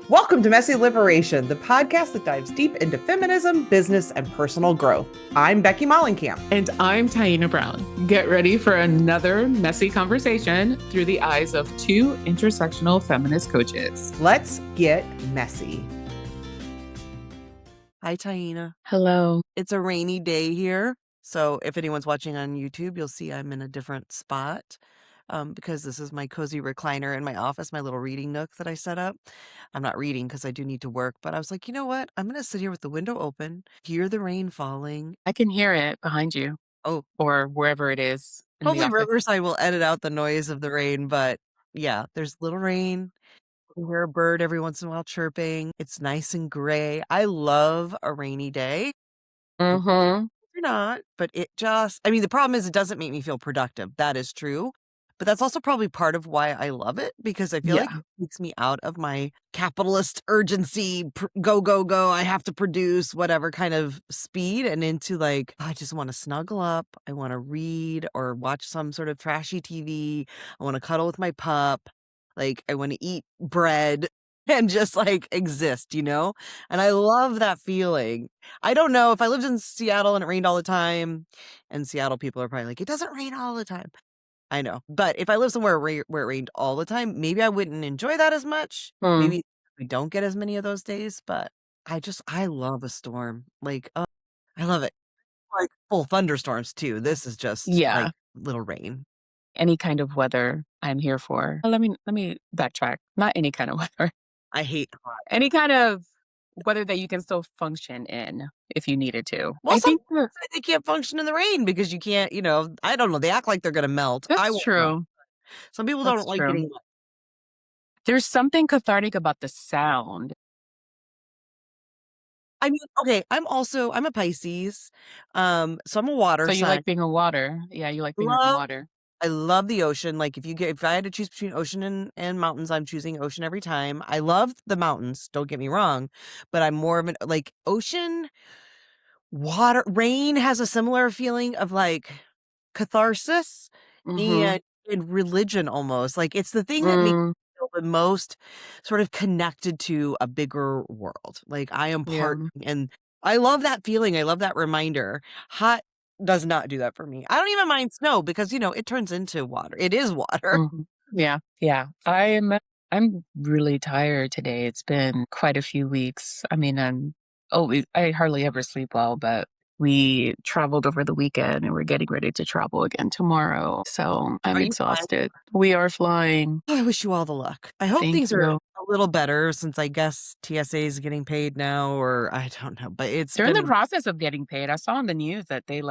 Welcome to Messy Liberation, the podcast that dives deep into feminism, business, and personal growth. I'm Becky Mollenkamp. And I'm Taina Brown. Get ready for another messy conversation through the eyes of two intersectional feminist coaches. Let's get messy. Hi, Taina. Hello. It's a rainy day here. So if anyone's watching on YouTube, you'll see I'm in a different spot because this is my cozy recliner in my office, my little reading nook that I set up. I'm not reading because I do need to work, but I was like, you know what? I'm going to sit here with the window open, hear the rain falling. I can hear it behind you. Oh, or wherever it is. Hopefully Riverside will edit out the noise of the rain, but yeah, there's little rain. You hear a bird every once in a while chirping. It's nice and gray. I love a rainy day. Mm-hmm. You're not, but the problem is it doesn't make me feel productive. That is true. But that's also probably part of why I love it, because I feel like it takes me out of my capitalist urgency, go, go, go, I have to produce whatever kind of speed, and into like, I just want to snuggle up. I want to read or watch some sort of trashy TV. I want to cuddle with my pup. Like, I want to eat bread and just like exist, you know? And I love that feeling. I don't know if I lived in Seattle and it rained all the time, and Seattle people are probably like, it doesn't rain all the time. I know. But if I live somewhere where it rained all the time, maybe I wouldn't enjoy that as much. Maybe we don't get as many of those days, but I love a storm. Like, I love it. Like full thunderstorms too. This is just like little rain. Any kind of weather I'm here for. Let me backtrack. Not any kind of weather. I hate hot. Any kind of weather that you can still function in if you needed to. Well, I think they can't function in the rain because you can't, I don't know. They act like they're going to melt. That's true. Some people don't like getting wet. There's something cathartic about the sound. I mean, okay, I'm a Pisces. So I'm a water sign. So you like being a water. Yeah, you like being in water. I love the ocean. Like if I had to choose between ocean and mountains, I'm choosing ocean every time. I love the mountains, don't get me wrong, but I'm more of an like ocean, water, rain has a similar feeling of like catharsis and religion almost. Like it's the thing that makes me feel the most sort of connected to a bigger world. Like I am part, and I love that feeling. I love that reminder. Hot does not do that for me. I don't even mind snow because, it turns into water. It is water. Yeah. I'm really tired today. It's been quite a few weeks. I mean, I hardly ever sleep well, but we traveled over the weekend and we're getting ready to travel again tomorrow. So I'm exhausted. We are flying. Oh, I wish you all the luck. I hope things are a little better since I guess TSA is getting paid now, or I don't know, but they're in the process of getting paid. I saw on the news that they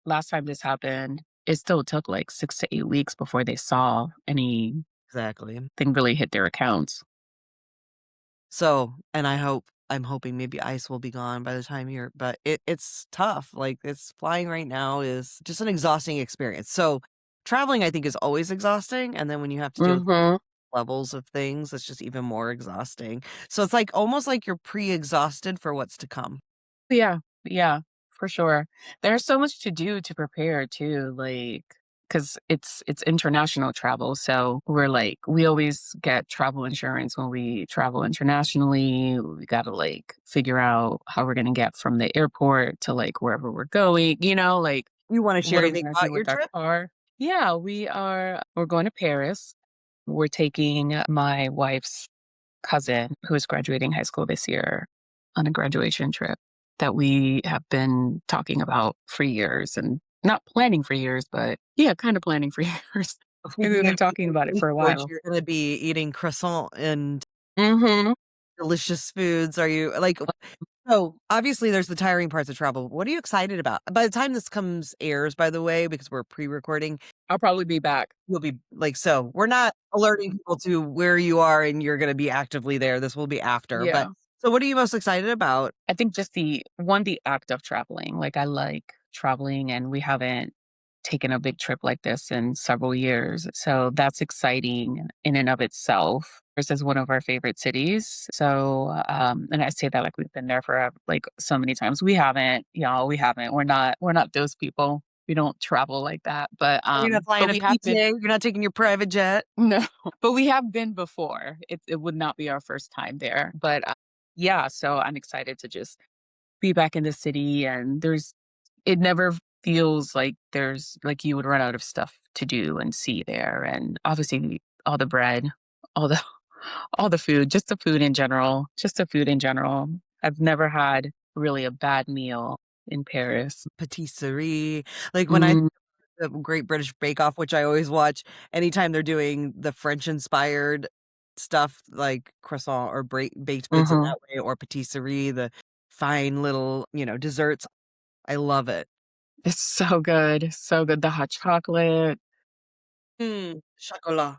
last time this happened, it still took 6 to 8 weeks before they saw anything really hit their accounts. So, and I'm hoping maybe ice will be gone by the time but it's tough. Like it's flying right now is just an exhausting experience. So traveling, I think, is always exhausting. And then when you have to deal with levels of things, it's just even more exhausting. So it's almost like you're pre-exhausted for what's to come. Yeah, for sure. There's so much to do to prepare too, because it's international travel. So we always get travel insurance when we travel internationally. We got to figure out how we're going to get from the airport to wherever we're going, You want to share anything about your trip? Yeah, we're going to Paris. We're taking my wife's cousin who is graduating high school this year on a graduation trip that we have been talking about for years, and not planning for years, but kind of planning for years. We've been talking about it for a while. You're going to be eating croissant and delicious foods. Are you so obviously there's the tiring parts of travel. What are you excited about? By the time this airs, by the way, because we're pre-recording, I'll probably be back. You'll be so we're not alerting people to where you are and you're going to be actively there. This will be after. Yeah. But so what are you most excited about? I think just the act of traveling. I like traveling, and we haven't taken a big trip like this in several years. So that's exciting in and of itself. This is one of our favorite cities. So, and I say that we've been there for so many times. We haven't, We're not those people. We don't travel like that, You're not flying but a we have been. PJ, you're not taking your private jet? No, but we have been before. It would not be our first time there, but, yeah, so I'm excited to just be back in the city, and it never feels like you would run out of stuff to do and see there, and obviously all the bread, all the all the food, just the food in general. I've never had really a bad meal in Paris. Patisserie. Like, when I Mm, the Great British Bake Off, which I always watch anytime they're doing the French-inspired stuff, like croissant or baked goods in mhm. that way, or patisserie, the fine little, desserts. I love it. It's so good, so good. The hot chocolate. Chocolat.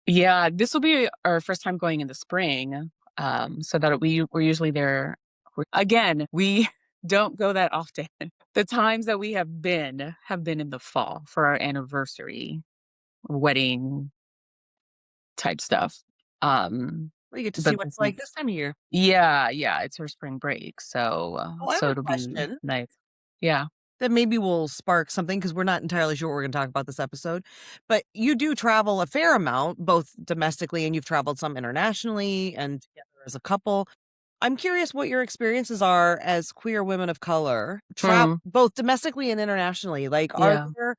Yeah, this will be our first time going in the spring, so that we're usually there. Again, we don't go that often. The times that we have been in the fall for our anniversary, wedding type stuff. Um, Well, you get to see but what this it's like is this time of year. yeah, it's her spring break, so Oh, I have a it'll be question nice. Yeah. that maybe will spark something because we're not entirely sure what we're going to talk about this episode. But you do travel a fair amount, both domestically and you've traveled some internationally and together as a couple. I'm curious what your experiences are as queer women of color, Mm, both domestically and internationally. Like, are yeah, there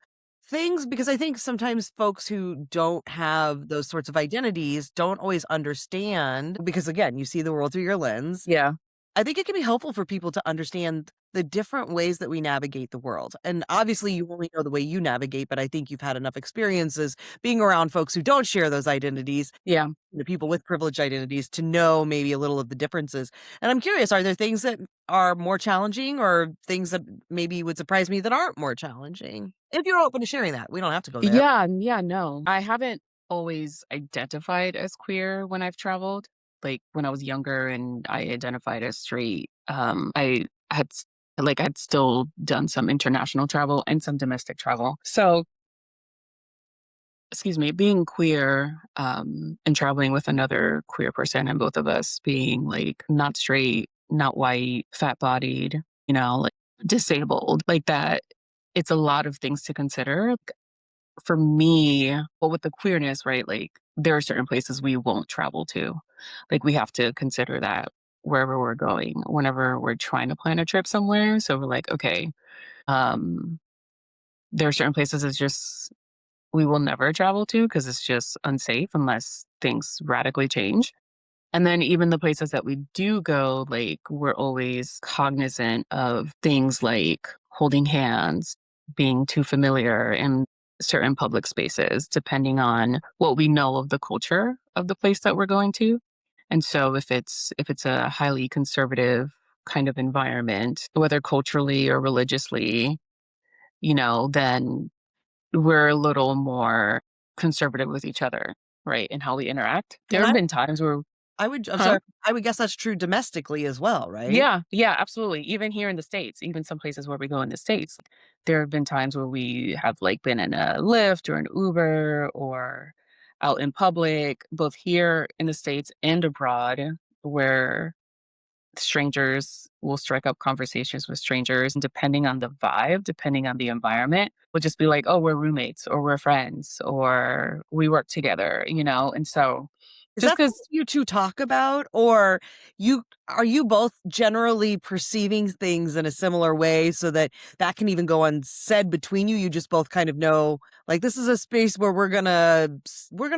things, because I think sometimes folks who don't have those sorts of identities don't always understand, because again, you see the world through your lens. yeah, I think it can be helpful for people to understand the different ways that we navigate the world. And obviously, you only know the way you navigate, but I think you've had enough experiences being around folks who don't share those identities, yeah. people with privileged identities, to know maybe a little of the differences. And I'm curious, are there things that are more challenging or things that maybe would surprise me that aren't more challenging? If you're open to sharing that, we don't have to go there. Yeah, no. I haven't always identified as queer when I've traveled. Like, when I was younger and I identified as straight, I had s I'd still done some international travel and some domestic travel. So, excuse me, being queer, and traveling with another queer person and both of us being, like, not straight, not white, fat-bodied, like, disabled, like that, it's a lot of things to consider for me, well, with the queerness, right? Like, there are certain places we won't travel to. Like, we have to consider that wherever we're going, whenever we're trying to plan a trip somewhere. So we're like, okay, um, there are certain places it's just we will never travel to because it's just unsafe unless things radically change. And then even the places that we do go, like, we're always cognizant of things like holding hands, being too familiar in certain public spaces, depending on what we know of the culture of the place that we're going to. And so if it's a highly conservative kind of environment, whether culturally or religiously, then we're a little more conservative with each other, right? And how we interact. There And have been times where I'm huh? sorry, I would guess that's true domestically as well, right? Yeah, absolutely. Even here in the States, even some places where we go in the States, there have been times where we have like been in a Lyft or an Uber or out in public, both here in the States and abroad, where strangers will strike up conversations with strangers. And depending on the vibe, depending on the environment, we'll just be like, oh, we're roommates or we're friends or we work together, And so Is just that something because, you 2 talk about, or are you both generally perceiving things in a similar way so that that can even go unsaid between you? You just both kind of know, like, this is a space where we're gonna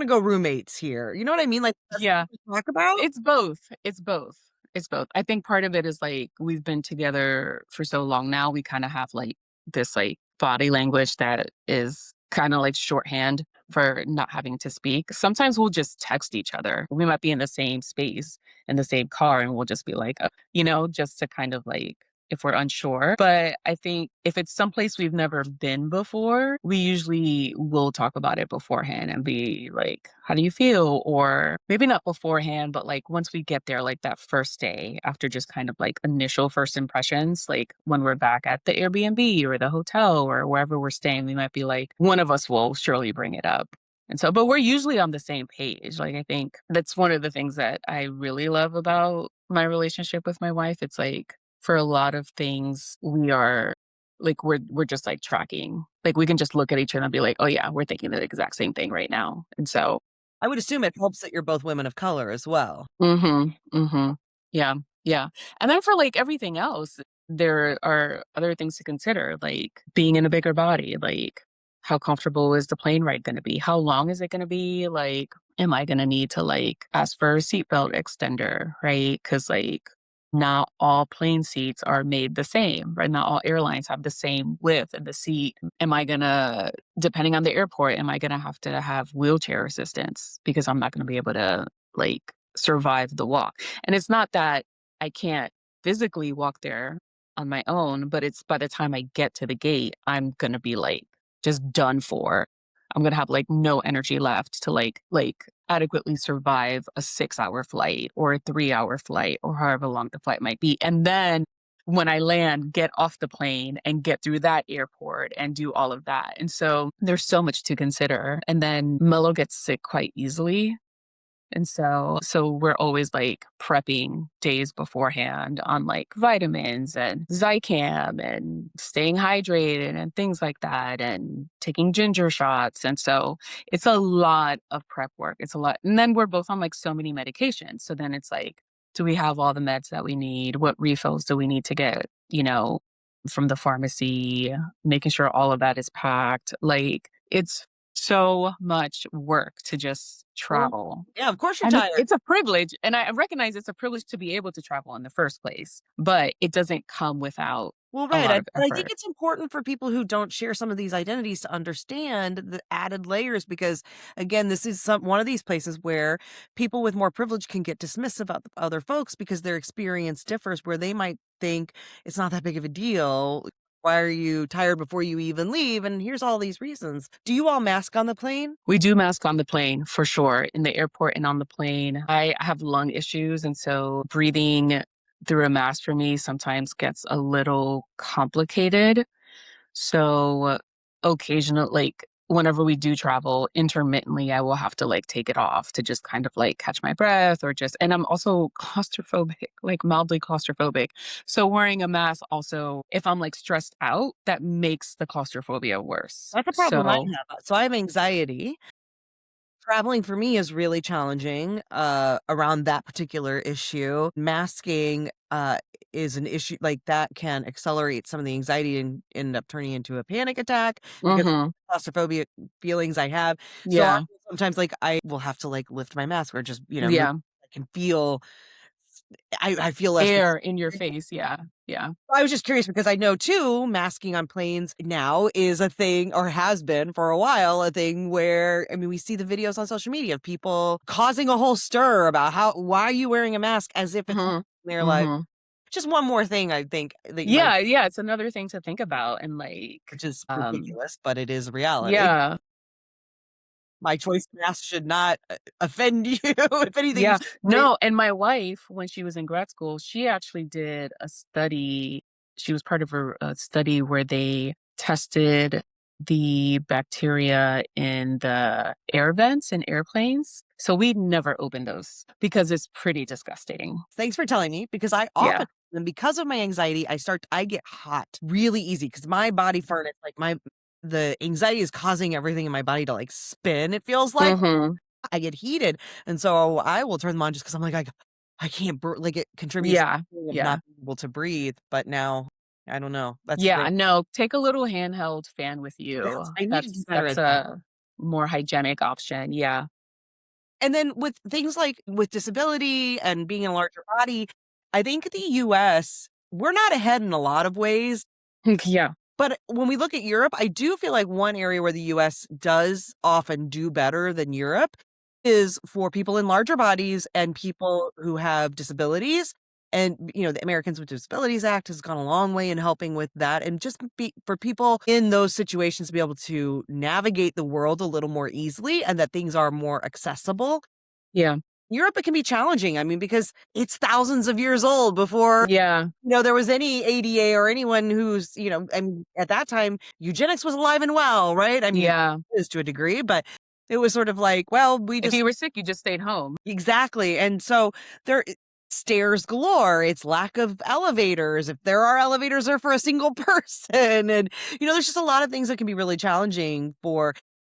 go roommates here. You know what I mean? Like, that's yeah, what you talk about? it's both. It's both. It's both. I think part of it is like we've been together for so long now, we kind of have like this like body language that is kind of like shorthand for not having to speak. Sometimes we'll just text each other. We might be in the same space in the same car and we'll just be like, just to kind of like if we're unsure. But I think if it's someplace we've never been before, we usually will talk about it beforehand and be like, how do you feel? Or maybe not beforehand, but like once we get there, like that first day after just kind of like initial first impressions, like when we're back at the Airbnb or the hotel or wherever we're staying, we might be like, one of us will surely bring it up. And so, but we're usually on the same page. Like, I think that's one of the things that I really love about my relationship with my wife. It's like, for a lot of things, we are like we're just like tracking. Like we can just look at each other and be like, oh yeah, we're thinking the exact same thing right now. And so I would assume it helps that you're both women of color as well. yeah, yeah. And then for like everything else, there are other things to consider, like being in a bigger body, like how comfortable is the plane ride going to be? How long is it going to be? Like, am I going to need to like ask for a seatbelt extender, right? Because like not all plane seats are made the same, right? Not all airlines have the same width in the seat. Am I going to, depending on the airport, am I going to have wheelchair assistance because I'm not going to be able to like survive the walk? And it's not that I can't physically walk there on my own, but it's by the time I get to the gate, I'm going to be like just done for. I'm going to have like no energy left to like adequately survive a 6-hour flight or a 3-hour flight or however long the flight might be. And then when I land, get off the plane and get through that airport and do all of that. And so there's so much to consider. And then Mello gets sick quite easily. And so we're always like prepping days beforehand on like vitamins and Zicam and staying hydrated and things like that and taking ginger shots. And so it's a lot of prep work. It's a lot. And then we're both on like so many medications. So then it's like, do we have all the meds that we need? What refills do we need to get, from the pharmacy, making sure all of that is packed. Like it's so much work to just Well, travel. yeah, of course you're And tired. it's a privilege. And I recognize it's a privilege to be able to travel in the first place, but it doesn't come without Well, a right. lot of I think effort. it's important for people who don't share some of these identities to understand the added layers because, again, this is one of these places where people with more privilege can get dismissive about other folks because their experience differs, where they might think it's not that big of a deal. Why are you tired before you even leave? And here's all these reasons. Do you all mask on the plane? We do mask on the plane for sure, in the airport and on the plane. I have lung issues. And so breathing through a mask for me sometimes gets a little complicated. So occasionally, like whenever we do travel intermittently, I will have to like take it off to just kind of like catch my breath and I'm also claustrophobic, like mildly claustrophobic. So wearing a mask also, if I'm like stressed out, that makes the claustrophobia worse. That's a problem I So, have. So I have anxiety. Traveling for me is really challenging around that particular issue. Masking is an issue like that can accelerate some of the anxiety and end up turning into a panic attack because of the claustrophobia feelings I have. So yeah, sometimes like I will have to like lift my mask or just, move. yeah. I can feel I feel less. Air in your face. Yeah, yeah. I was just curious because I know too, masking on planes now is a thing or has been for a while, a thing where, I mean, we see the videos on social media of people causing a whole stir about why are you wearing a mask as if it's their life. Just one more thing I think that you might, Yeah, it's another thing to think about and like, which is ridiculous, but it is reality. yeah. My choice mask should not offend you. If anything, you Yeah. should No, and my wife, when she was in grad school, she actually did a study. She was part of a study where they tested the bacteria in the air vents in airplanes. So we never opened those because it's pretty disgusting. Thanks for telling me because I Yeah. often, and because of my anxiety, I get hot really easy because my body furnace, the anxiety is causing everything in my body to like spin. It feels like I get heated. And so I will turn them on just because I'm like, I can't, like it contributes to Yeah. the feeling of Yeah. not being able to breathe. But now I don't know. That's Yeah. great. No, take a little handheld fan with you. I need to do better That's at that. a more hygienic option. Yeah. And then with things like with disability and being in a larger body, I think the US, we're not ahead in a lot of ways. Yeah. But when we look at Europe, I do feel like one area where the US does often do better than Europe is for people in larger bodies and people who have disabilities. And, the Americans with Disabilities Act has gone a long way in helping with that. And just for people in those situations to be able to navigate the world a little more easily and that things are more accessible. Yeah. Europe, it can be challenging. I mean, because it's thousands of years old before Yeah. there was any ADA or anyone who's, I mean, at that time, eugenics was alive and well, right? I mean, Yeah. it is to a degree, but it was sort of like, well, we If just, you were sick, you just stayed home. exactly. And so there, stairs galore. It's lack of elevators. If there are elevators, they're for a single person. And, there's just a lot of things that can be really challenging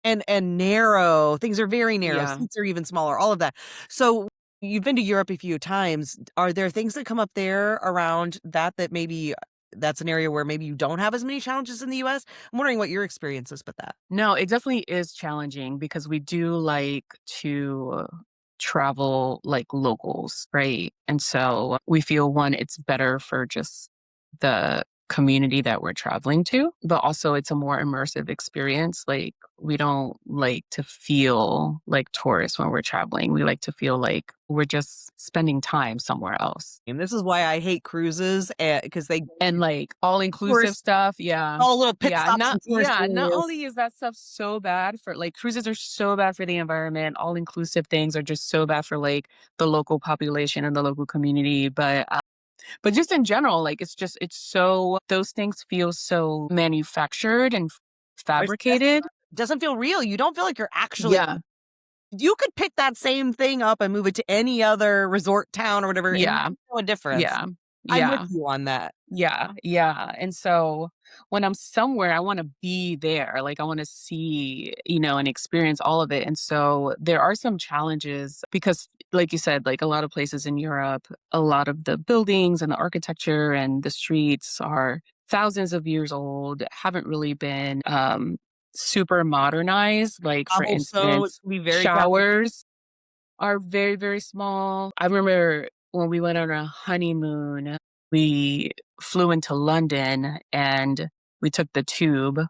and narrow. Things are very narrow. Yeah. Seats are even smaller, all of that. So you've been to Europe a few times. Are there things that come up there around that maybe that's an area where maybe you don't have as many challenges in the US? I'm wondering what your experience is with that. No, it definitely is challenging because we do like to travel like locals, right? And so we feel one, it's better for just the community that we're traveling to, but also it's a more immersive experience. Like we don't like to feel like tourists when we're traveling. We like to feel like we're just spending time somewhere else. And this is why I hate cruises because they And like all inclusive tourist, stuff, yeah. all little pit Yeah, stops and tourist not areas. only is that stuff so bad for like cruises are so bad for the environment, all inclusive things are just so bad for like the local population and the local community, but just in general, like it's so those things feel so manufactured and fabricated. Doesn't feel real. You don't feel like you're actually. Yeah, You could pick that same thing up and move it to any other resort town or whatever, and you yeah, wouldn't know a difference. yeah, I'm with yeah. you on that. Yeah, yeah. And so when I'm somewhere, I want to be there. Like I want to see, and experience all of it. And so there are some challenges because, like you said, like a lot of places in Europe, a lot of the buildings and the architecture and the streets are thousands of years old, haven't really been super modernized. Like, for Cobblestone instance, can be very crowded. showers are very, very small. I remember when we went on a honeymoon, we flew into London and we took the tube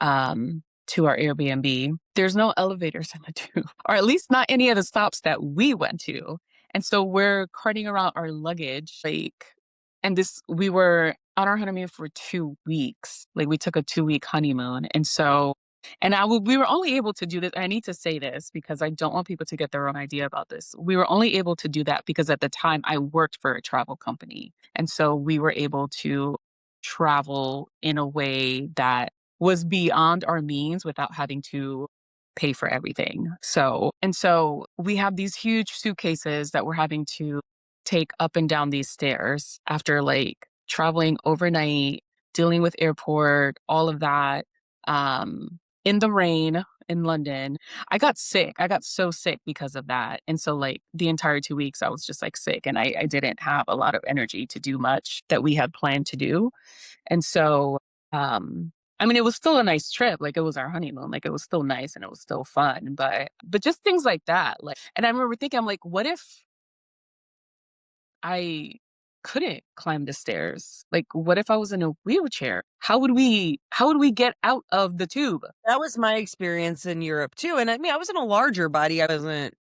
to our Airbnb. There's no elevators in the tube, or at least not any of the stops that we went to. And so we're carting around our luggage, we were on our honeymoon for 2 weeks. Like we took a 2-week honeymoon. And so, we were only able to do this. I need to say this because I don't want people to get their own idea about this. We were only able to do that because at the time I worked for a travel company. And so we were able to travel in a way that was beyond our means without having to pay for everything. So we have these huge suitcases that we're having to take up and down these stairs after like traveling overnight, dealing with airport, all of that, in the rain in London. I got sick. I got so sick because of that. And so like the entire 2 weeks I was just like sick and I didn't have a lot of energy to do much that we had planned to do. And so, it was still a nice trip. Like it was our honeymoon. Like it was still nice and it was still fun. But just things like that. Like, and I remember thinking, I'm like, what if I couldn't climb the stairs? Like, what if I was in a wheelchair? How would we get out of the tube? That was my experience in Europe too, and I mean, I was in a larger body. I wasn't,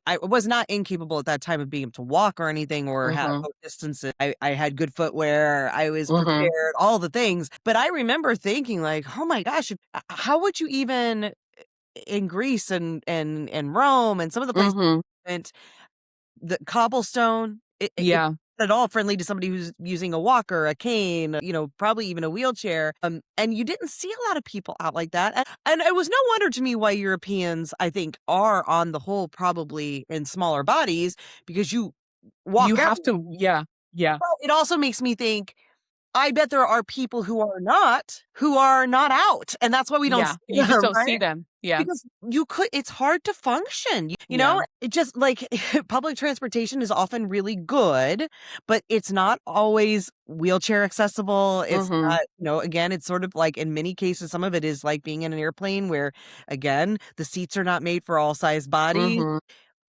I was not incapable at that time of being able to walk or anything or have Mm-hmm. distances. I had good footwear. I was Mm-hmm. prepared, all the things. But I remember thinking like, oh my gosh, how would you even in Greece and Rome and some of the places Mm-hmm. I went, the cobblestone, it's Yeah. not at all friendly to somebody who's using a walker, a cane, probably even a wheelchair. And you didn't see a lot of people out like that. And it was no wonder to me why Europeans, I think, are on the whole probably in smaller bodies because you walk You out. have to, yeah. Yeah. But it also makes me think, I bet there are people who are not out. And that's why we don't Yeah. see You just them, don't see right? them. Yeah. Because it's hard to function. Yeah. It just like public transportation is often really good, but it's not always wheelchair accessible. It's Mm-hmm. not, again, it's sort of like in many cases, some of it is like being in an airplane where, again, the seats are not made for all size bodies. Mm-hmm.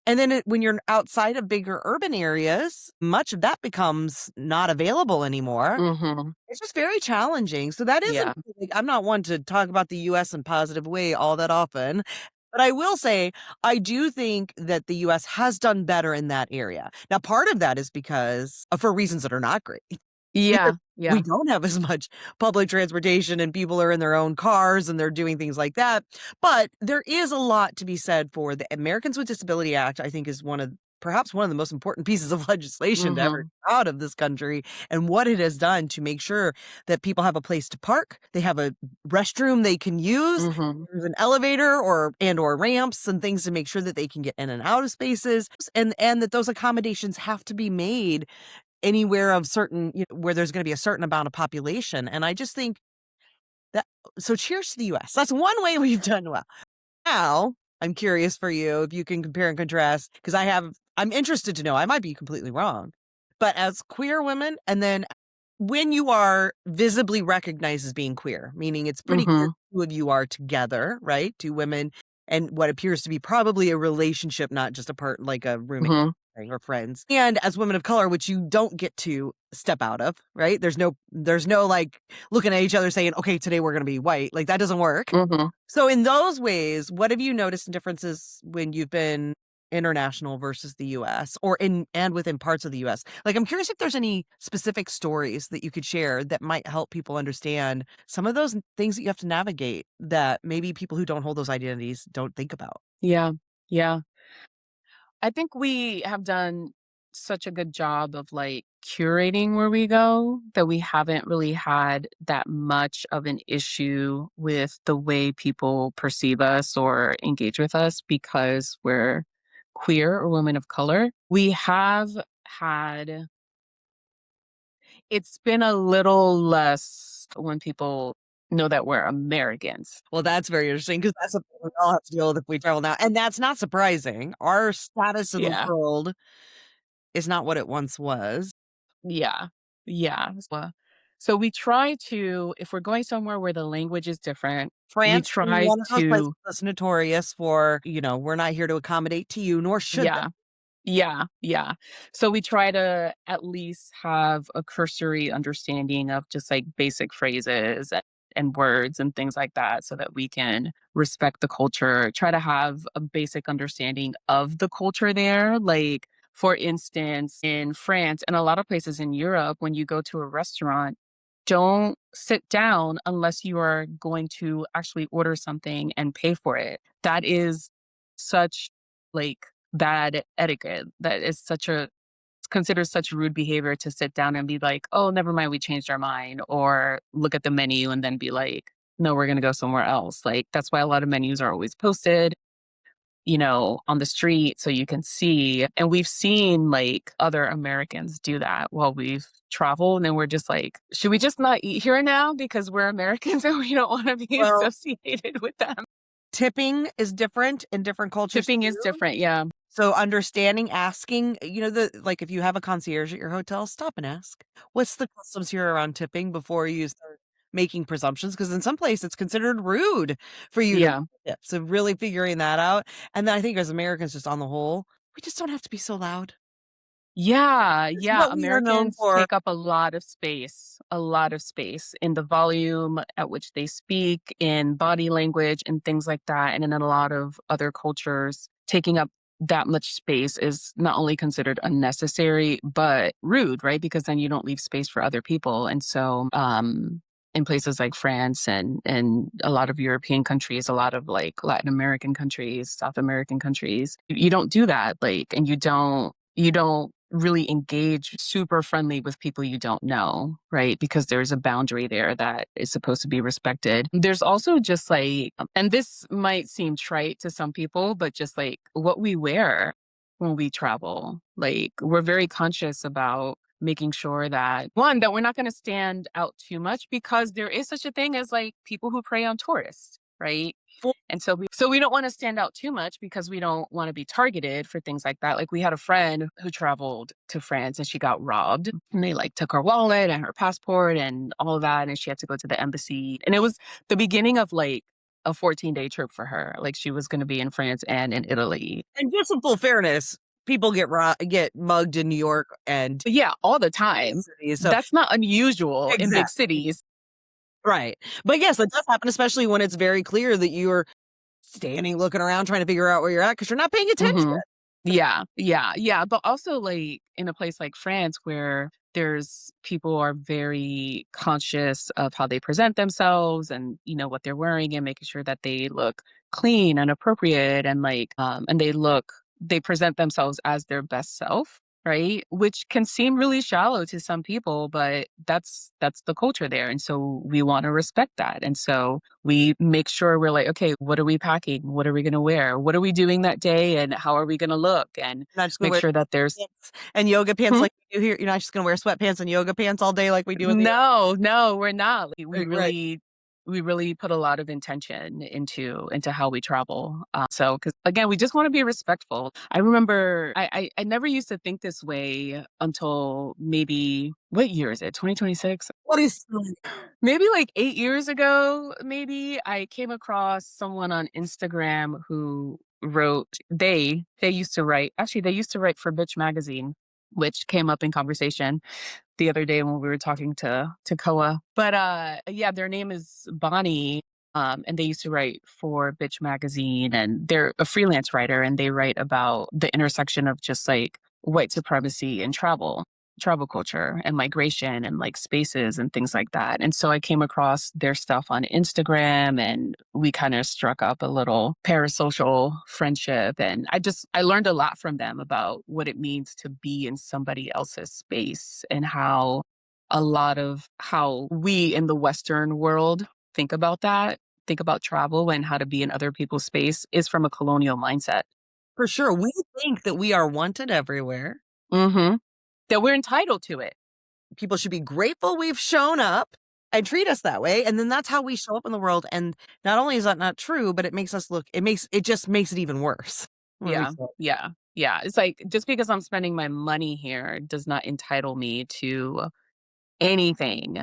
And then when you're outside of bigger urban areas, much of that becomes not available anymore. Mm-hmm. It's just very challenging. So that is, Yeah. like, I'm not one to talk about the US in a positive way all that often, but I will say I do think that the US has done better in that area. Now, part of that is because for reasons that are not great. Because Yeah. we Yeah. don't have as much public transportation and people are in their own cars and they're doing things like that. But there is a lot to be said for the Americans with Disability Act, I think is one of perhaps one of the most important pieces of legislation to ever come out of this country, and what it has done to make sure that people have a place to park, they have a restroom they can use, there's an elevator or ramps and things to make sure that they can get in and out of spaces, and that those accommodations have to be made anywhere of certain, where there's going to be a certain amount of population. And I just think that, so cheers to the US. That's one way we've done well. Now, I'm curious for you if you can compare and contrast, because I'm interested to know, I might be completely wrong, but as queer women, and then when you are visibly recognized as being queer, meaning it's pretty clear two of you are together, right? Two women, and what appears to be probably a relationship, not just like a roommate or friends. And as women of color, which you don't get to step out of, right? There's no like looking at each other saying, okay, today we're going to be white. Like that doesn't work. So in those ways, what have you noticed in differences when you've been international versus the US, or within parts of the US? Like, I'm curious if there's any specific stories that you could share that might help people understand some of those things that you have to navigate that maybe people who don't hold those identities don't think about. Yeah. Yeah. I think we have done such a good job of like curating where we go that we haven't really had that much of an issue with the way people perceive us or engage with us because we're queer or women of color. We have had, it's been a little less when people know that we're Americans. Well, that's very interesting because that's something we all have to deal with if we travel now. And that's not surprising. Our status in the world is not what it once was. Yeah. Yeah. So we try to, if we're going somewhere where the language is different, we France, try one of those places to, that's notorious for, we're not here to accommodate to you, nor should they. Yeah. So we try to at least have a cursory understanding of just like basic phrases and words and things like that so that we can respect the culture, try to have a basic understanding of the culture there. Like, for instance, in France and a lot of places in Europe, when you go to a restaurant, don't sit down unless you are going to actually order something and pay for it. That is such like bad etiquette. That is it's considered such rude behavior to sit down and be like, oh, never mind, we changed our mind, or look at the menu and then be like, no, we're going to go somewhere else. Like, that's why a lot of menus are always posted, on the street so you can see. And we've seen like other Americans do that while we've traveled. And then we're just like, should we just not eat here now because we're Americans and we don't want to be associated with them? Tipping is different in different cultures. Tipping is different, yeah. So understanding, asking, like if you have a concierge at your hotel, stop and ask, what's the customs here around tipping before you start making presumptions? Because in some places it's considered rude for you to tip. So really figuring that out. And then I think as Americans, just on the whole, we just don't have to be so loud. Yeah. Americans take up a lot of space in the volume at which they speak, in body language and things like that. And in a lot of other cultures, taking up that much space is not only considered unnecessary, but rude, right? Because then you don't leave space for other people. And so, in places like France and a lot of European countries, a lot of like Latin American countries, South American countries, you don't do that. Like, and you don't really engage super friendly with people you don't know, right? Because there's a boundary there that is supposed to be respected. There's also just like, and this might seem trite to some people, but just like what we wear when we travel. Like, we're very conscious about making sure that, one, that we're not going to stand out too much, because there is such a thing as like people who prey on tourists, right? And so we don't want to stand out too much because we don't want to be targeted for things like that. Like, we had a friend who traveled to France and she got robbed, and they like took her wallet and her passport and all of that. And she had to go to the embassy. And it was the beginning of like a 14-day trip for her. Like, she was going to be in France and in Italy. And just in full fairness, people get mugged in New York and all the time. So that's not unusual in big cities. Right. But yes, it does happen, especially when it's very clear that you're standing, looking around, trying to figure out where you're at because you're not paying attention. Yeah. But also like in a place like France where people are very conscious of how they present themselves and, what they're wearing and making sure that they look clean and appropriate and like, and they look they present themselves as their best self, right? Which can seem really shallow to some people, but that's the culture there. And so we want to respect that. And so we make sure we're like, okay, what are we packing? What are we going to wear? What are we doing that day? And how are we going to look? And Not just gonna make wear sure that there's pants and yoga pants Hmm? like we do here. You're not just gonna wear sweatpants and yoga pants all day like we do in the No, we're not. Like, right. we really put a lot of intention into how we travel. So, because again, we just want to be respectful. I remember I never used to think this way until maybe what year is it? 2026? What is Maybe like 8 years ago. Maybe I came across someone on Instagram who wrote they used to write. Actually, they used to write for Bitch magazine, which came up in conversation the other day when we were talking to Koa. But yeah, their name is Bonnie. And they used to write for Bitch magazine, and they're a freelance writer, and they write about the intersection of just like white supremacy and travel culture and migration and like spaces and things like that. And so I came across their stuff on Instagram, and we kind of struck up a little parasocial friendship. And I learned a lot from them about what it means to be in somebody else's space, and how a lot of how we in the Western world think about that, think about travel and how to be in other people's space is from a colonial mindset. for sure. We think that we are wanted everywhere. Mm-hmm. That we're entitled to it. People should be grateful we've shown up and treat us that way. And then that's how we show up in the world. And not only is that not true, but it makes us look, it just makes it even worse. Yeah. It's like, just because I'm spending my money here does not entitle me to anything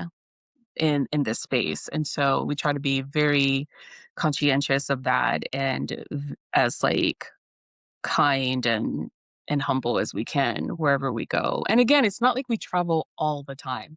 in this space. And so we try to be very conscientious of that, and as like kind and humble as we can wherever we go. And again, it's not like we travel all the time.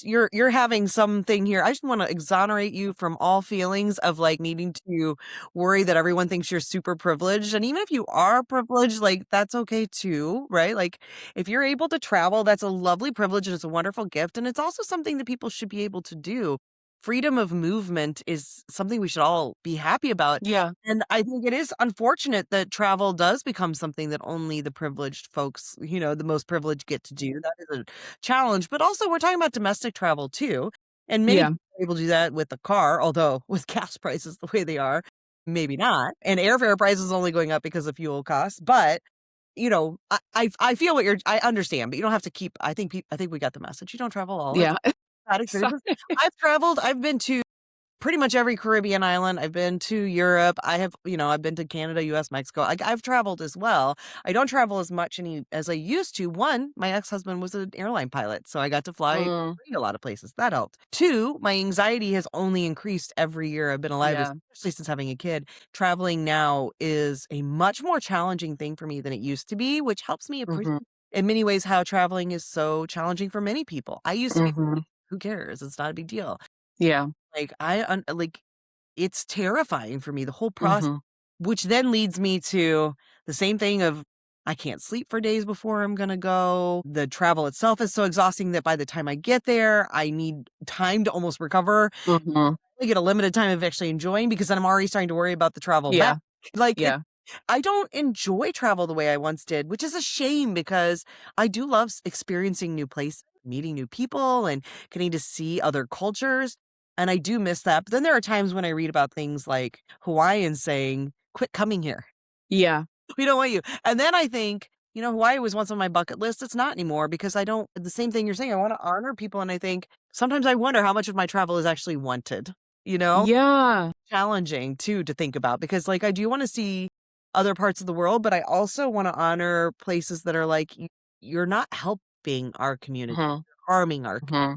You're having something here. I just want to exonerate you from all feelings of like needing to worry that everyone thinks you're super privileged. And even if you are privileged, like that's okay too, right? Like if you're able to travel, that's a lovely privilege and it's a wonderful gift. And it's also something that people should be able to do. Freedom of movement is something we should all be happy about. Yeah. And I think it is unfortunate that travel does become something that only the privileged folks, the most privileged get to do. That is a challenge. But also, we're talking about domestic travel too. And many Yeah. people are able to do that with a car, although with gas prices the way they are, maybe not. And airfare prices only going up because of fuel costs. But I feel what I understand, but you don't have to keep. I think we got the message. You don't travel all the Yeah. bad So- experiences. I've traveled. I've been to pretty much every Caribbean island. I've been to Europe. I've been to Canada, US, Mexico. I've traveled as well. I don't travel as much as I used to. One, my ex-husband was an airline pilot, so I got to fly Mm, a lot of places. That helped. Two, my anxiety has only increased every year I've been alive, yeah. especially since having a kid. Traveling now is a much more challenging thing for me than it used to be, which helps me appreciate Hmm. in many ways how traveling is so challenging for many people. I used to be, Hmm. who cares? It's not a big deal. Yeah. Like like it's terrifying for me, the whole process, Hmm. which then leads me to the same thing of I can't sleep for days before I'm gonna go. The travel itself is so exhausting that by the time I get there, I need time to almost recover. Hmm. I get a limited time of actually enjoying because then I'm already starting to worry about the travel back. Yeah. Like Yeah. I don't enjoy travel the way I once did, which is a shame because I do love experiencing new places, meeting new people, and getting to see other cultures. And I do miss that. But then there are times when I read about things like Hawaiians saying, quit coming here. Yeah. We don't want you. And then I think, Hawaii was once on my bucket list. It's not anymore because the same thing you're saying. I want to honor people. And I think sometimes I wonder how much of my travel is actually wanted, you know? Yeah. Challenging too to think about because like I do want to see other parts of the world, but I also want to honor places that are like you're not helping our community, Hmm. you're harming our Hmm.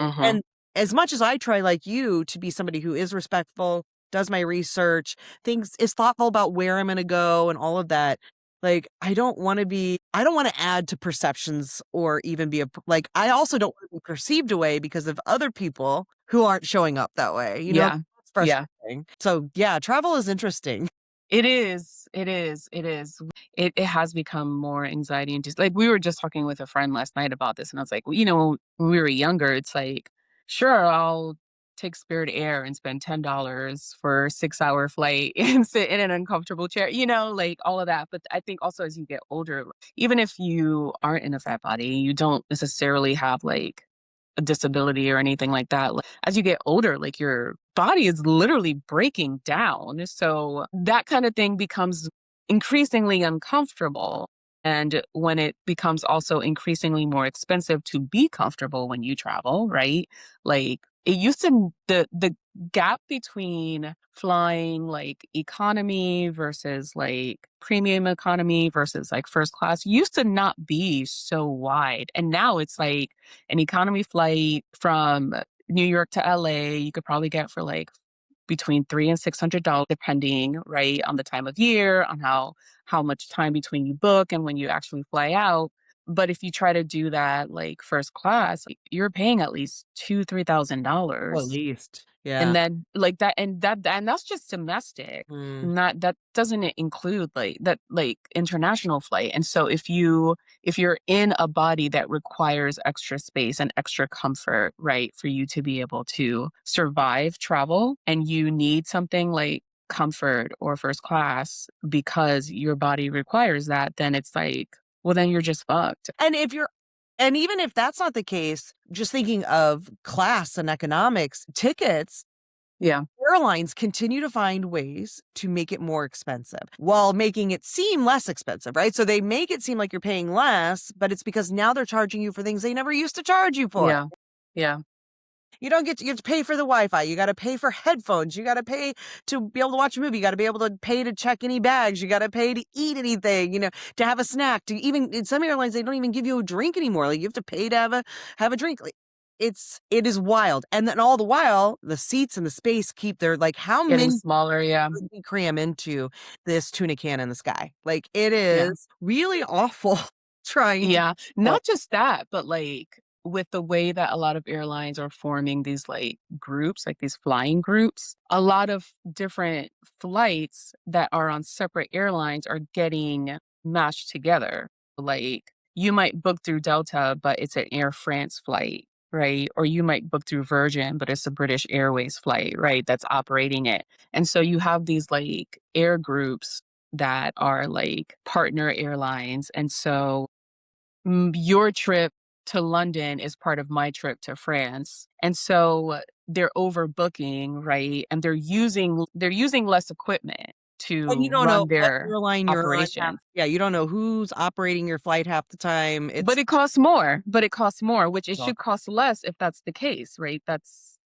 Hmm. and as much as I try like you to be somebody who is respectful, does my research, thinks is thoughtful about where I'm going to go and all of that. Like I don't want to add to perceptions or even be like I also don't want to be perceived away because of other people who aren't showing up that way. Yeah. It's Yeah. frustrating. So yeah, travel is interesting. It is. It is. It is. It has become more anxiety induced. Like we were just talking with a friend last night about this, and I was like, well, when we were younger, it's like, sure, I'll take Spirit Air and spend $10 for a 6-hour flight and sit in an uncomfortable chair, like all of that. But I think also as you get older, even if you aren't in a fat body, you don't necessarily have like a disability or anything like that. Like, as you get older, like your body is literally breaking down. So that kind of thing becomes increasingly uncomfortable. And when it becomes also increasingly more expensive to be comfortable when you travel, right? Like it used to, the gap between flying like economy versus like premium economy versus like first class used to not be so wide. And now it's like an economy flight from New York to LA, you could probably get for like between $300 and $600, depending, right, on the time of year, on how much time between you book and when you actually fly out. But if you try to do that like first class, like, you're paying at least Well, at $2,000-$3,000. least. Yeah. And then like that, and that's just domestic. Mm. Not that doesn't include like that like international flight. And so if you're in a body that requires extra space and extra comfort, right, for you to be able to survive travel, and you need something like comfort or first class because your body requires that, then it's like, well, then you're just fucked. And even if that's not the case, just thinking of class and economics, tickets, Yeah. airlines continue to find ways to make it more expensive while making it seem less expensive, right? So they make it seem like you're paying less, but it's because now they're charging you for things they never used to charge you for. Yeah. Yeah. You have to pay for the Wi-Fi. You got to pay for headphones. You got to pay to be able to watch a movie. You got to be able to pay to check any bags. You got to pay to eat anything, to have a snack, to even in some airlines, they don't even give you a drink anymore. Like you have to pay to have a drink. Like it is wild. And then all the while, the seats and the space keep their like how Getting many smaller. Yeah. could we cram into this tuna can in the sky? Like it Yeah. is really awful trying to. Yeah. Not just that, but like with the way that a lot of airlines are forming these like groups, like these flying groups, a lot of different flights that are on separate airlines are getting mashed together. Like you might book through Delta, but it's an Air France flight, right? Or you might book through Virgin, but it's a British Airways flight, right? That's operating it. And so you have these like air groups that are like partner airlines. And so your trip to London is part of my trip to France. And so they're overbooking, right? And they're using less equipment And you to don't know run what their airline you're on half. operations. Yeah, you don't know who's operating your flight half the time. But It's it costs more. But it costs more, which it well, should cost less if that's the case, right? That's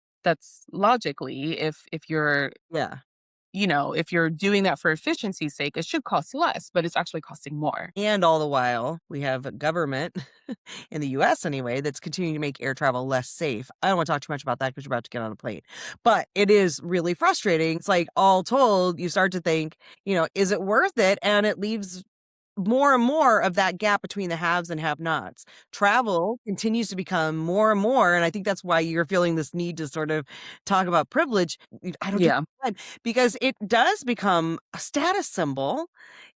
logically if you're yeah. if you're doing that for efficiency's sake, it should cost less, but it's actually costing more. And all the while, we have a government in the US anyway that's continuing to make air travel less safe. I don't want to talk too much about that because you're about to get on a plane. But it is really frustrating. It's like all told, you start to think, is it worth it? And it leaves more and more of that gap between the haves and have-nots. Travel continues to become more and more, and I think that's why you're feeling this need to sort of talk about privilege. I don't think Yeah. because it does become a status symbol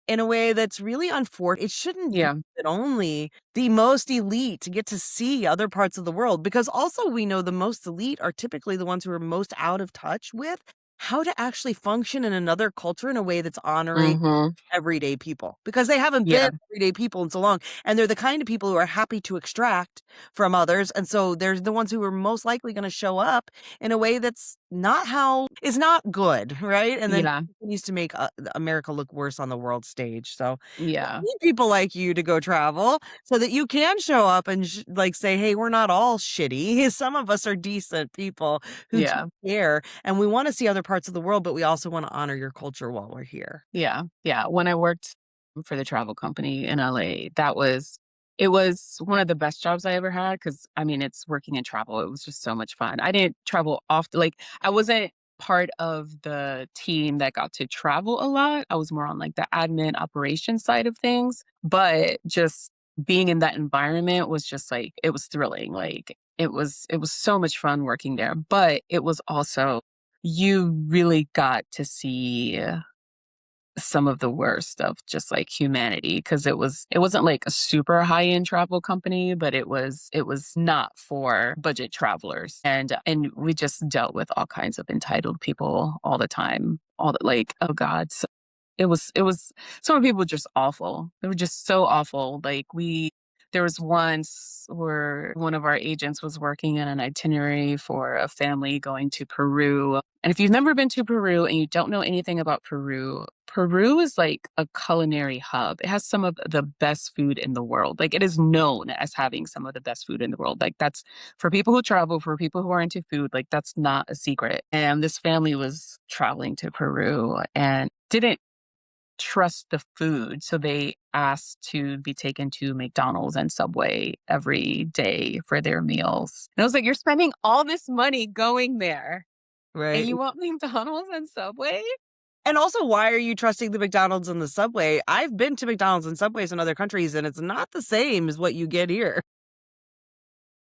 in a way that's really unfortunate. It shouldn't be Yeah. that only the most elite get to see other parts of the world, because also we know the most elite are typically the ones who are most out of touch with how to actually function in another culture in a way that's honoring Mhm. everyday people, because they haven't Yeah. been everyday people in so long, and they're the kind of people who are happy to extract from others, and so they're the ones who are most likely going to show up in a way that's is not good, right? And then Yeah. continues to make America look worse on the world stage. So Yeah. we need people like you to go travel so that you can show up and like say, hey, we're not all shitty. Some of us are decent people who do Yeah. care, and we want to see other parts of the world, but we also want to honor your culture while we're here. Yeah. Yeah. When I worked for the travel company in LA, it was one of the best jobs I ever had because I mean, it's working in travel. It was just so much fun. I didn't travel often. Like, I wasn't part of the team that got to travel a lot. I was more on like the admin operations side of things. But just being in that environment was just like, it was thrilling. Like, it was so much fun working there. But it was also, you really got to see some of the worst of just like humanity, because it wasn't like a super high-end travel company, but it was not for budget travelers. And we just dealt with all kinds of entitled people all the time. All the like, oh God. So it was some of the people were just awful. They were just so awful. There was once where one of our agents was working in an itinerary for a family going to Peru. And if you've never been to Peru and you don't know anything about Peru, Peru is like a culinary hub. It has some of the best food in the world. Like, it is known as having some of the best food in the world. Like, that's for people who travel, for people who are into food, like that's not a secret. And this family was traveling to Peru and didn't trust the food. So they asked to be taken to McDonald's and Subway every day for their meals. And I was like, you're spending all this money going there and Right. you want McDonald's and Subway? And also, why are you trusting the McDonald's and the Subway? I've been to McDonald's and Subways in other countries, and it's not the same as what you get here.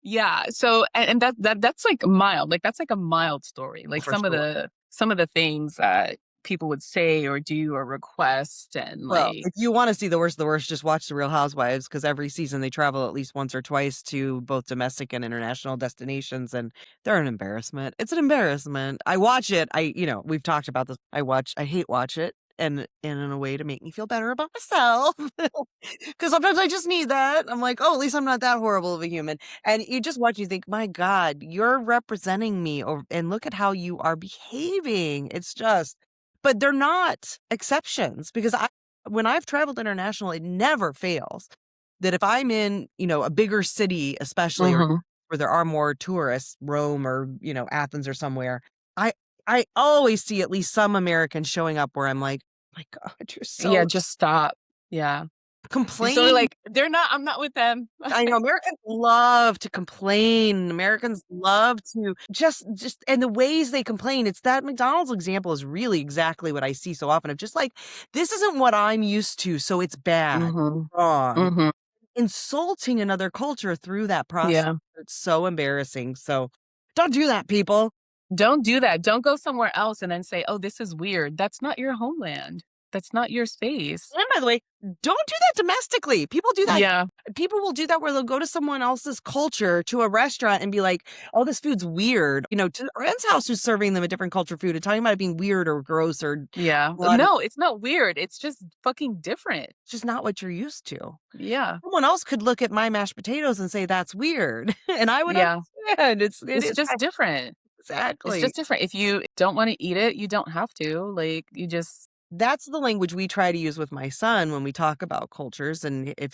Yeah. So, and that's like mild. Like, that's like a mild story. Like, For sure. some of the things that people would say or do or request, and Well, like, if you wanna see the worst of the worst, just watch The Real Housewives, because every season they travel at least once or twice to both domestic and international destinations, and they're an embarrassment. It's an embarrassment. I watch it. We've talked about this. I hate watch it, and in a way to make me feel better about myself, because sometimes I just need that. I'm like, "Oh, at least I'm not that horrible of a human." And you just watch, you think, "My God, you're representing me, and look at how you are behaving." It's just, but they're not exceptions, because when I've traveled international, it never fails that if I'm in, a bigger city, especially, or mhm. where there are more tourists, Rome or, Athens or somewhere, I I always see at least some Americans showing up where I'm like, "My God, you're Yeah, so just stop. Yeah. You're sort of complain." like, I'm not with them. I know Americans love to complain. Americans love to just and the ways they complain, it's that McDonald's example is really exactly what I see so often of just like, "This isn't what I'm used to, so it's bad, Mhm. wrong." Mhm. Insulting another culture through that process, Yeah. it's so embarrassing, so don't do that, people. Don't do that. Don't go somewhere else and then say, "Oh, this is weird." That's not your homeland. That's not your space. And by the way, don't do that domestically. People do that. Yeah. People will do that where they'll go to someone else's culture, to a restaurant, and be like, "Oh, this food's weird." To a friend's house who's serving them a different culture food and talking about it being weird or gross or Yeah. blood. It's No, it's not weird. It's just fucking different. just not what you're used to. Yeah. Someone else could look at my mashed potatoes and say that's weird, and I would Yeah. understand. It It's is just different. It's exactly. just different. If you don't want to eat it, you don't have to. Like, you just That's the language we try to use with my son when we talk about cultures, and if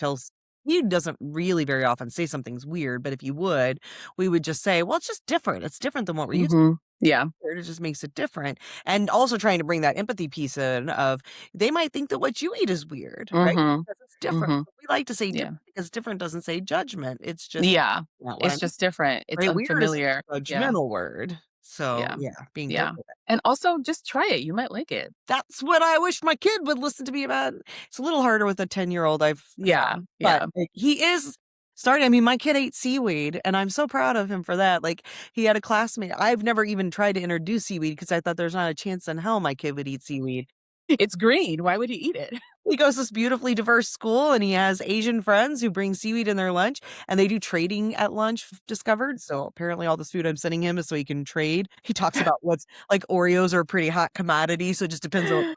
he doesn't really very often say something's weird, but if you would, we would just say, "Well, it's just different. It's different than what we're used Mhm. Yeah. to. It just makes it different." And also trying to bring that empathy piece in of they might think that what you eat is weird, right? Mhm. Because it's different. Mhm. We like to say Yeah. different because different doesn't say judgment. It's just Yeah. not what It's I'm, just different. It's right? Weird is unfamiliar. a Yeah. judgmental word. So Yeah. yeah, being Yeah. careful. And also just try it. You might like it. That's what I wish my kid would listen to me about. It's a little harder with a 10-year-old I've Yeah. found, but Yeah. he is starting. I mean, my kid ate seaweed, and I'm so proud of him for that. Like, he had a classmate. I've never even tried to introduce seaweed because I thought there's not a chance in hell my kid would eat seaweed. It's green. Why would you eat it? He goes to this beautifully diverse school, and he has Asian friends who bring seaweed in their lunch, and they do trading at lunch, discovered. So apparently all this food I'm sending him is so he can trade. He talks about what's like Oreos are a pretty hot commodity, so it just depends on.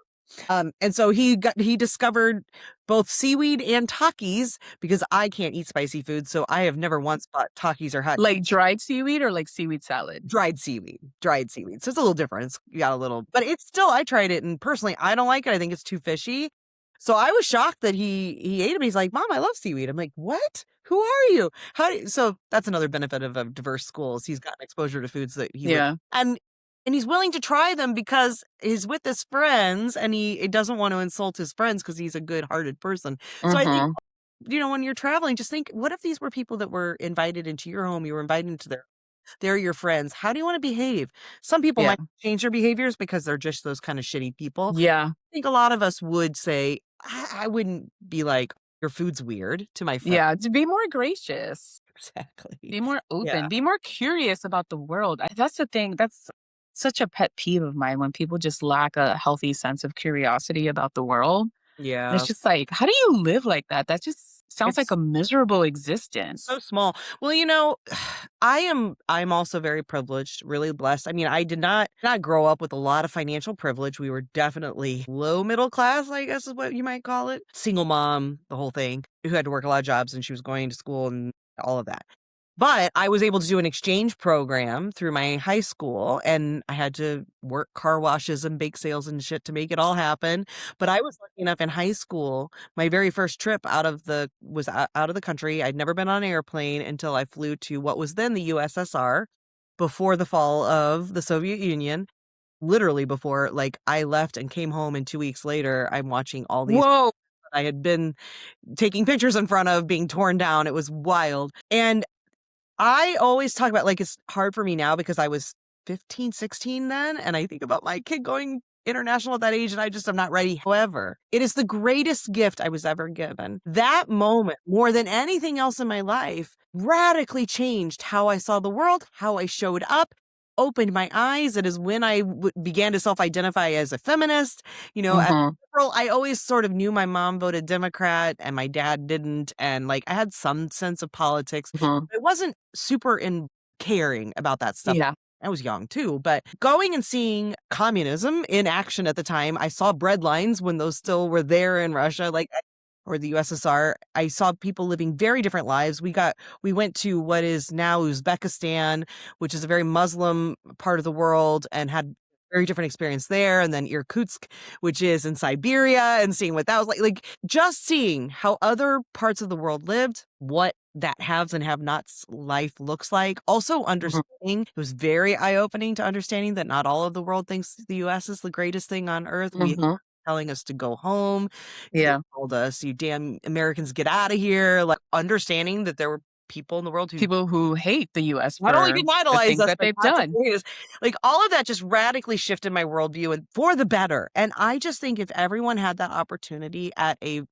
And so he discovered both seaweed and Takis because I can't eat spicy food, so I have never once bought Takis or hot Like dried seaweed or like seaweed salad? dried seaweed, dried seaweed. So it's a little different. It's got a little, but it's still. I tried it, and personally, I don't like it. I think it's too fishy. So I was shocked that he ate it. He's like, "Mom, I love seaweed." I'm like, "What? Who are you? How?" So that's another benefit of a diverse schools. He's gotten exposure to foods that he would, Yeah. and he's willing to try them because he's with his friends, and he doesn't want to insult his friends because he's a good-hearted person. So I think, Mhm. when you're traveling, just think, what if these were people that were invited into your home? You were invited into they're your friends. How do you want to behave? Some people Yeah. might change their behaviors because they're just those kind of shitty people. Yeah. I think a lot of us would say, I wouldn't be like, your food's weird to my friend. Yeah. To be more gracious. Exactly. Be more Yeah. open. Be more curious about the world. That's the thing. such a pet peeve of mine when people just lack a healthy sense of curiosity about the world. And it's Yeah. just like, how do you live like that? That just sounds like It's a miserable so existence. small. Well, I'm also very privileged, really blessed. I mean, I did not grow up with a lot of financial privilege. We were definitely low middle class, I guess is what you might call it. Single mom, the whole thing, who had to work a lot of jobs and she was going to school and all of that. But I was able to do an exchange program through my high school, and I had to work car washes and bake sales and shit to make it all happen. But I was lucky enough in high school, my very first trip out of the country. I'd never been on an airplane until I flew to what was then the USSR before the fall of the Soviet Union. Literally before, like, I left and came home, and 2 weeks later, I'm watching all these Whoa. that I had been taking pictures in front of being torn down. It was wild. And I always talk about, like, it's hard for me now because I was 15, 16 then, and I think about my kid going international at that age, and I just am not ready. However, it is the greatest gift I was ever given. That moment, more than anything else in my life, radically changed how I saw the world, how I showed up, opened my eyes. It is when I began to self-identify as a feminist, as a Hmm. liberal. I always sort of knew my mom voted Democrat and my dad didn't, and, like, I had some sense of politics. Hmm. I wasn't super in caring about that stuff. Yeah. I was young too, but going and seeing communism in action at the time, I saw bread lines when those still were there in Russia, or the USSR. I saw people living very different lives. We went to what is now Uzbekistan, which is a very Muslim part of the world, and had very different experience there. And then Irkutsk, which is in Siberia, and seeing what that was like just seeing how other parts of the world lived, what that haves and have nots life looks like. Also Hmm. understanding, it was very eye-opening to understanding that not all of the world thinks the US is the greatest thing on earth. We Hmm. telling us to go home. They Yeah. told us, you damn Americans, get out of here. Like, understanding that there were people in the world who People who hate the US not only for didn't the idolize things us, that but they've not just done. hate us. Like, all of that just radically shifted my worldview, and for the better. And I just think if everyone had that opportunity at an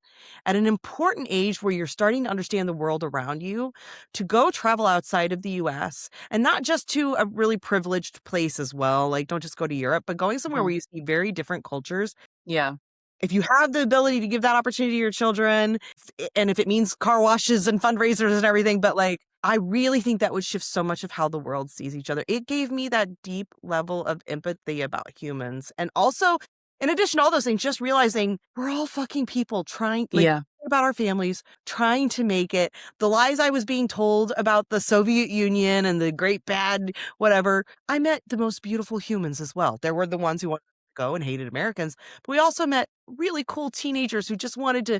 important age where you're starting to understand the world around you, to go travel outside of the US, and not just to a really privileged place as well. Like, don't just go to Europe, but going somewhere Mhm. where you see very different cultures. Yeah. If you have the ability to give that opportunity to your children, and if it means car washes and fundraisers and everything, but, like, I really think that would shift so much of how the world sees each other. It gave me that deep level of empathy about humans. And also, in addition to all those things, just realizing we're all fucking people trying, like, Yeah. about our families, trying to make it. The lies I was being told about the Soviet Union and the great bad whatever, I met the most beautiful humans as well. There were the ones who wanted to go and hated Americans, but we also met really cool teenagers who just wanted to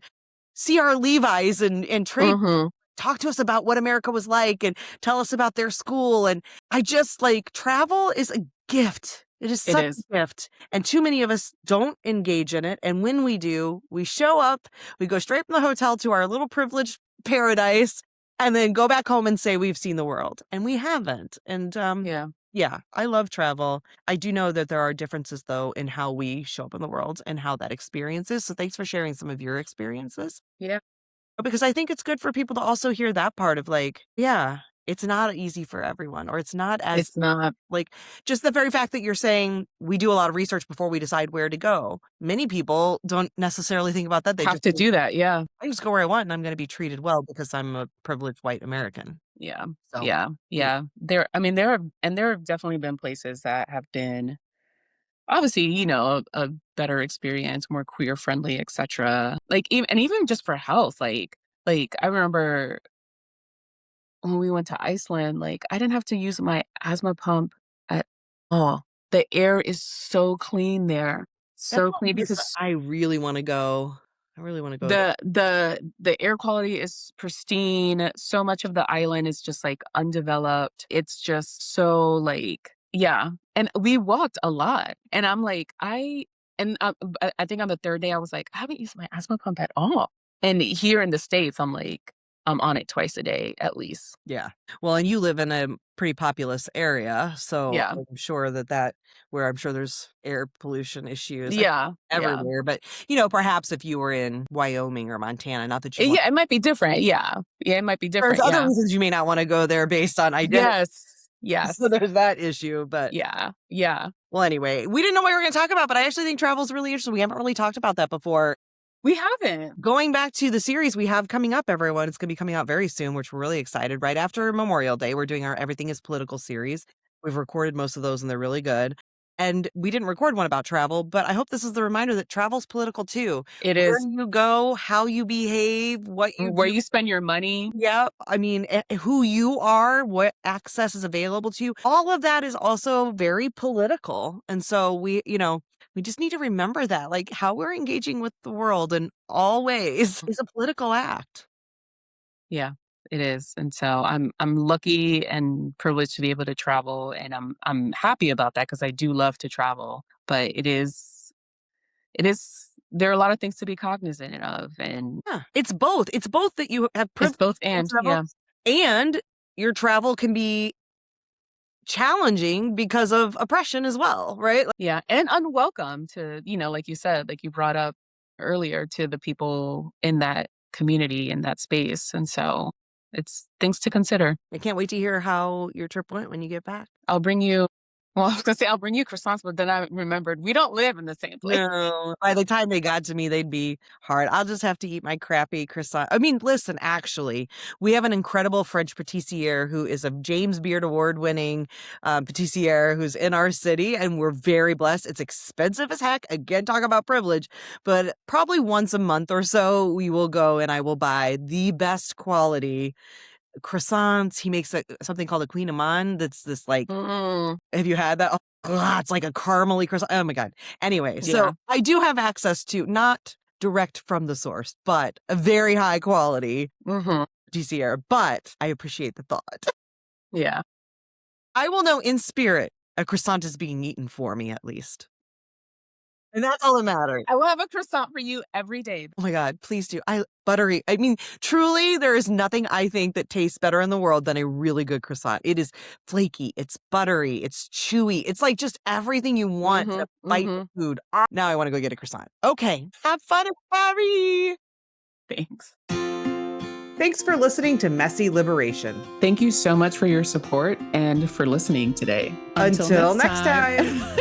see our Levi's and trade, Mhm. talk to us about what America was like and tell us about their school. And I just, like, travel is a gift. It is It such is. a gift. And too many of us don't engage in it. And when we do, we show up, we go straight from the hotel to our little privileged paradise, and then go back home and say we've seen the world. And we haven't. And Yeah. yeah, I love travel. I do know that there are differences, though, in how we show up in the world and how that experience is. So thanks for sharing some of your experiences. Yeah. Because I think it's good for people to also hear that part of, like, yeah, it's not easy for everyone, or it's not as, It's not. like, just the very fact that you're saying we do a lot of research before we decide where to go. Many people don't necessarily think about that. They Have just to think, do that. Yeah. I just go where I want and I'm going to be treated well because I'm a privileged white American. Yeah. So, Yeah. yeah. Yeah. There have definitely been places that have been obviously, a better experience, more queer friendly, etc. Like even just for health, like I remember when we went to Iceland, like I didn't have to use my asthma pump at all. The air is so clean there. That's So one clean place because I really want to go. I really want to go there. the air quality is pristine. So much of the island is just like undeveloped. It's just so like yeah. And we walked a lot. And I'm like I think on the third day I was like I haven't used my asthma pump at all. And here in the States I'm like I'm on it twice a day at least. Yeah. Well, and you live in a pretty populous area, so Yeah. I'm sure where I'm sure there's air pollution issues, Yeah. Yeah. everywhere, but, perhaps if you were in Wyoming or Montana, not that you want, Yeah, it might be different. Yeah. Yeah, it might be there's different. other Yeah. reasons you may not wanna go there based on identity. Yes. Yes. So there's that issue, but yeah. Well, anyway, we didn't know what we were going to talk about, but I actually think travel is really interesting. We haven't really talked about that before. We haven't. Going back to the series we have coming up, everyone, it's going to be coming out very soon, which we're really excited. Right after Memorial Day, we're doing our Everything is Political series. We've recorded most of those and they're really good. And we didn't record one about travel, but I hope this is the reminder that travel's political too. It Where is. you go, how you behave, what you Where do. you spend your money. Yeah. I mean, who you are, what access is available to you. All of that is also very political. And so we just need to remember that, like how we're engaging with the world in all ways is a political act. Yeah, it is. And so I'm lucky and privileged to be able to travel, and I'm happy about that because I do love to travel. But it is there are a lot of things to be cognizant of, and Yeah, it's both. It's both that you have it's privilege both and travel, and your travel can be challenging because of oppression as well, right? yeah, and unwelcome to, like you said, like you brought up earlier, to the people in that community, in that space. And so it's things to consider. I can't wait to hear how your trip went when you get back. I'll bring you I was gonna say I'll bring you croissants, but then I remembered we don't live in the same place. No, by the time they got to me, they'd be hard. I'll just have to eat my crappy croissant. I mean, listen, actually, we have an incredible French patissiere who is a James Beard Award-winning patissiere who's in our city, and we're very blessed. It's expensive as heck. Again, talk about privilege, but probably once a month or so, we will go and I will buy the best quality croissants. He makes something called a Queen Amande. That's this like, have you had that? Oh, God, it's like a caramely croissant. Oh my God. Anyway, so I do have access to not direct from the source, but a very high quality DCR. But I appreciate the thought. Yeah. I will know in spirit a croissant is being eaten for me at least. And that's all that matters. I will have a croissant for you every day. Oh my God, please do. Buttery. I mean, truly, there is nothing I think that tastes better in the world than a really good croissant. It is flaky, it's buttery, it's chewy. It's like just everything you want in a bite of food. Now I want to go get a croissant. Okay, have fun at Paris. Thanks. Thanks for listening to Messy Liberation. Thank you so much for your support and for listening today. Until next time.